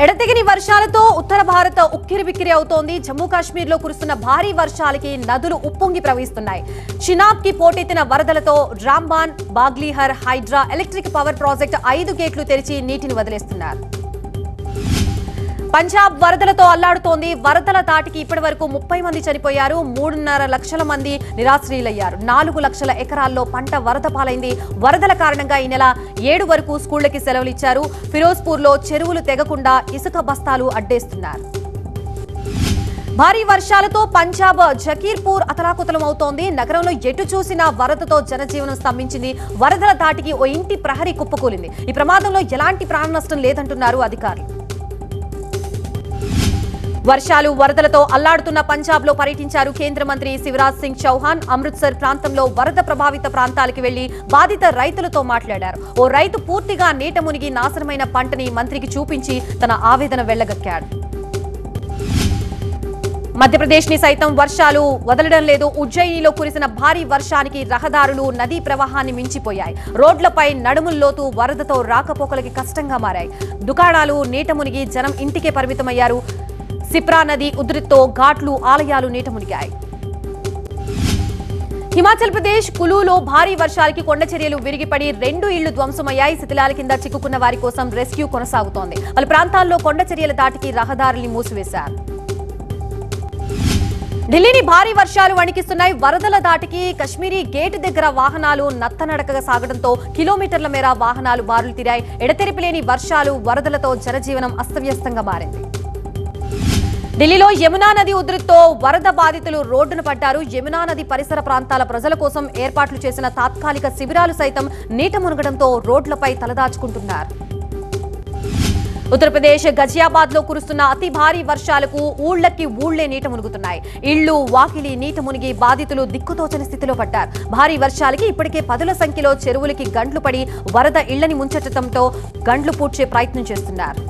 ఎడతెగని వర్షాలతో ఉత్తర భారత ఉక్కిరిబిక్కిరి అవుతోంది. జమ్మూ కాశ్మీర్ లో కురుస్తున్న భారీ వర్షాలకి నదులు ఉప్పొంగి ప్రవహిస్తున్నాయి. చినాబ్ కి పోటెత్తిన వరదలతో Ramban, బాగ్లీహర్, Hydraa electric power project 5 గేట్లు తెరిచి నీటిని వదిలేస్తున్నారు. పంజాబ్ వరదలతో అల్లాడుతోంది. వరదల తాటికి ఇప్పటి వరకు 30 మంది చనిపోయారు. 3.5 లక్షల మంది నిరాశ్రయులయ్యారు. 4 లక్షల ఎకరాల్లో పంట వరద పాలైంది. వరదల కారణంగా ఈ నెల 7 వరకు స్కూళ్లకి సెలవులు ఇచ్చారు. ఫిరోజ్పూర్ లో చెరువులు తెగకుండా ఇసుక బస్తాలు అడ్డేస్తున్నారు. భారీ వర్షాలతో పంజాబ్ జకీర్పూర్ అతలాకుతలమవుతోంది. నగరంలో ఎటు చూసినా వరదతో జనజీవనం స్తంభించింది. వరదల తాటికి ఓ ఇంటి ప్రహరీ కుప్పకూలింది. ఈ ప్రమాదంలో ఎలాంటి ప్రాణ నష్టం లేదంటున్నారు అధికారులు. వర్షాలు వరదలతో అల్లాడుతున్న పంజాబ్ లో పర్యటించారు కేంద్ర మంత్రి శివరాజ్ సింగ్ చౌహాన్. అమృత్సర్ ప్రాంతంలో వరద ప్రభావిత ప్రాంతాలకు వెళ్లి బాధిత రైతులతో మాట్లాడారు. ఓ రైతు పూర్తిగా నీట మునిగి నాశనమైన పంటని మంత్రికి చూపించి తన ఆవేదన వెళ్లగక్కాడు. మధ్యప్రదేశ్ ని సైతం వర్షాలు వదలడం లేదు. ఉజ్జయినిలో కురిసిన భారీ వర్షానికి రహదారులు నదీ ప్రవాహాన్ని మించిపోయాయి. రోడ్లపై నడుముల్లోతు వరదతో రాకపోకలకి కష్టంగా మారాయి. దుకాణాలు నీట మునిగి జనం ఇంటికే పరిమితమయ్యారు. సిప్రా నది ఉధృతితో ఘాట్లు, ఆలయాలు నీట మునిగాయి. హిమాచల్ ప్రదేశ్ కులులో భారీ వర్షాలకి కొండ చర్యలు విరిగిపడి 2 ఇళ్లు ధ్వంసమయ్యాయి. శిథిలాల కింద చిక్కుకున్న వారి కోసం రెస్క్యూ కొనసాగుతోంది. పలు ప్రాంతాల్లో కొండ చర్యల దాటికి రహదారుల్ని మూసివేశారు. ఢిల్లీని భారీ వర్షాలు వణికిస్తున్నాయి. వరదల దాటికి కశ్మీరీ గేట్ దగ్గర వాహనాలు నత్తనడకగా సాగడంతో కిలోమీటర్ల మేర వాహనాలు బారులు తీరాయి. ఎడతెరిపిలేని వర్షాలు వరదలతో జనజీవనం అస్తవ్యస్తంగా మారింది. ఢిల్లీలో యమునా నది ఉధృతితో వరద బాధితులు రోడ్డున పడ్డారు. యమునా నది పరిసర ప్రాంతాల ప్రజల కోసం ఏర్పాట్లు చేసిన తాత్కాలిక శిబిరాలు సైతం నీట మునగడంతో రోడ్లపై తలదాచుకుంటున్నారు. ఉత్తరప్రదేశ్ గజియాబాద్ లో కురుస్తున్న అతి భారీ వర్షాలకు ఊళ్లే నీట మునుగుతున్నాయి. ఇళ్లు, వాకిలి నీట మునిగి బాధితులు దిక్కుతోచని స్థితిలో పడ్డారు. భారీ వర్షాలకి ఇప్పటికే 10ల సంఖ్యలో చెరువులకి గండ్లు పడి వరద ఇళ్లని ముంచెత్తడంతో గండ్లు పూడ్చే ప్రయత్నం చేస్తున్నారు.